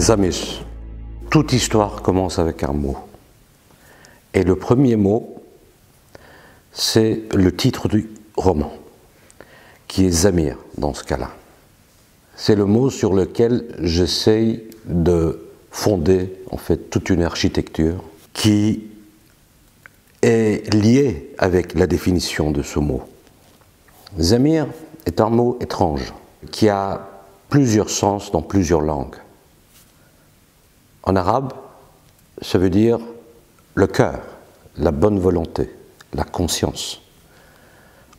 Zamir. Toute histoire commence avec un mot. Et le premier mot, c'est le titre du roman, qui est Zamir dans ce cas-là. C'est le mot sur lequel j'essaye de fonder en fait toute une architecture qui est liée avec la définition de ce mot. Zamir est un mot étrange qui a plusieurs sens dans plusieurs langues. En arabe, ça veut dire le cœur, la bonne volonté, la conscience.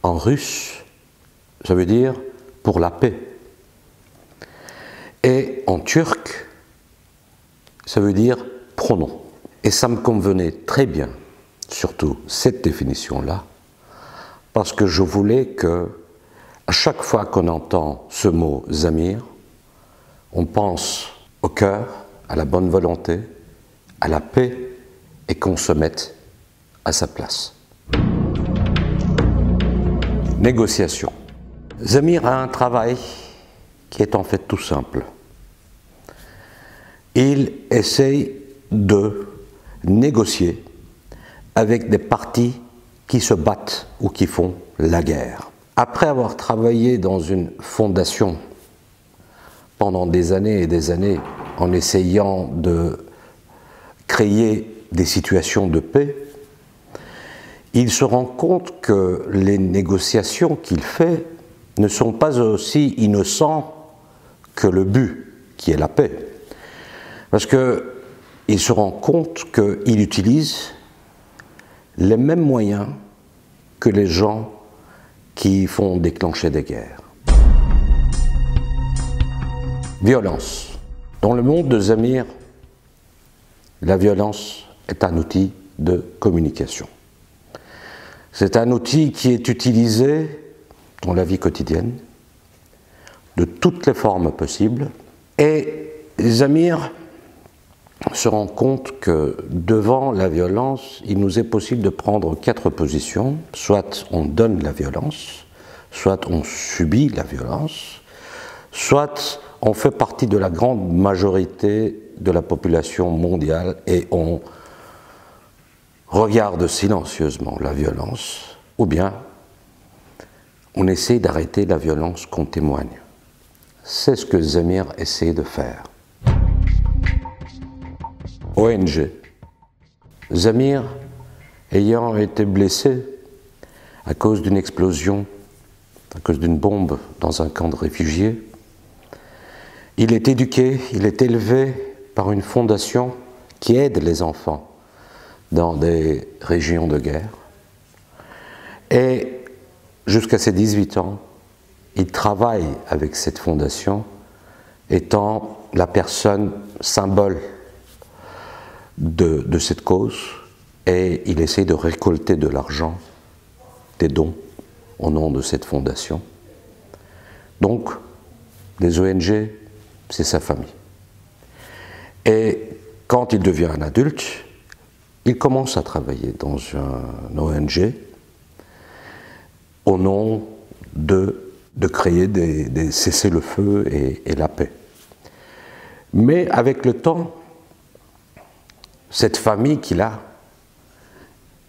En russe, ça veut dire pour la paix. Et en turc, ça veut dire pronom. Et ça me convenait très bien, surtout cette définition-là, parce que je voulais que, à chaque fois qu'on entend ce mot Zamir, on pense au cœur, à la bonne volonté, à la paix, et qu'on se mette à sa place. Négociation. Zamir a un travail qui est en fait tout simple. Il essaye de négocier avec des partis qui se battent ou qui font la guerre. Après avoir travaillé dans une fondation pendant des années et des années en essayant de créer des situations de paix, il se rend compte que les négociations qu'il fait ne sont pas aussi innocents que le but, qui est la paix. Parce qu'il se rend compte qu'il utilise les mêmes moyens que les gens qui font déclencher des guerres. Violence. Dans le monde de Zamir, la violence est un outil de communication. C'est un outil qui est utilisé dans la vie quotidienne, de toutes les formes possibles. Et Zamir se rend compte que devant la violence, il nous est possible de prendre 4 positions. Soit on donne la violence, soit on subit la violence, soit on fait partie de la grande majorité de la population mondiale et on regarde silencieusement la violence, ou bien on essaie d'arrêter la violence qu'on témoigne. C'est ce que Zamir essaie de faire. ONG. Zamir, ayant été blessé à cause d'une explosion, à cause d'une bombe dans un camp de réfugiés, il est éduqué, il est élevé par une fondation qui aide les enfants dans des régions de guerre. Et jusqu'à ses 18 ans, il travaille avec cette fondation, étant la personne symbole de cette cause, et il essaie de récolter de l'argent, des dons, au nom de cette fondation. Donc, les ONG, c'est sa famille. Et quand il devient un adulte, il commence à travailler dans un ONG au nom de créer des cessez-le-feu et la paix. Mais avec le temps, cette famille qu'il a,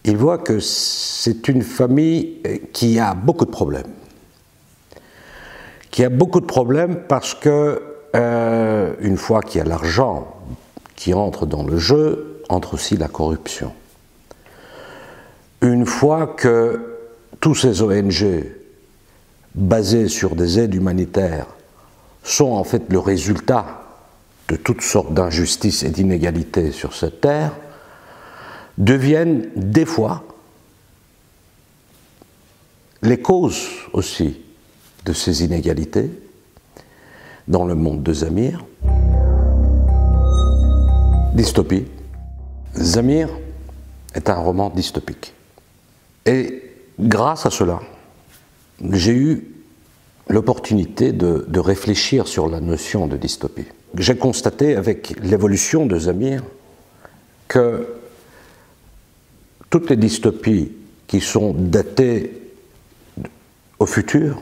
il voit que c'est une famille qui a beaucoup de problèmes. Qui a beaucoup de problèmes parce que une fois qu'il y a l'argent qui entre dans le jeu, entre aussi la corruption. Une fois que tous ces ONG basées sur des aides humanitaires sont en fait le résultat de toutes sortes d'injustices et d'inégalités sur cette terre, deviennent des fois les causes aussi de ces inégalités dans le monde de Zamir. Dystopie. Zamir est un roman dystopique. Et grâce à cela, j'ai eu l'opportunité de réfléchir sur la notion de dystopie. J'ai constaté avec l'évolution de Zamir que toutes les dystopies qui sont datées au futur,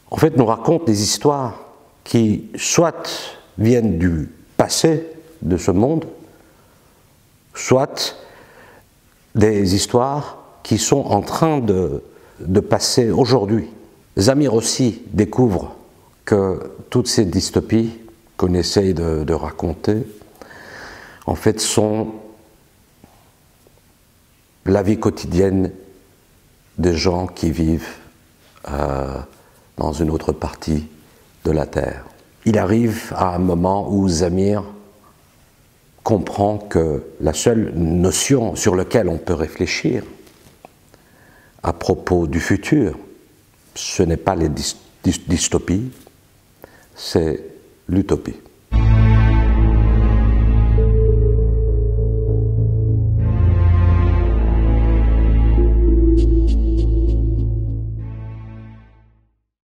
en fait, nous racontent des histoires qui soit viennent du passé de ce monde, soit des histoires qui sont en train de passer aujourd'hui. Zamir aussi découvre que toutes ces dystopies qu'on essaye de raconter, en fait, sont la vie quotidienne des gens qui vivent dans une autre partie de la Terre. Il arrive à un moment où Zamir comprend que la seule notion sur laquelle on peut réfléchir à propos du futur, ce n'est pas les dystopies, c'est l'utopie.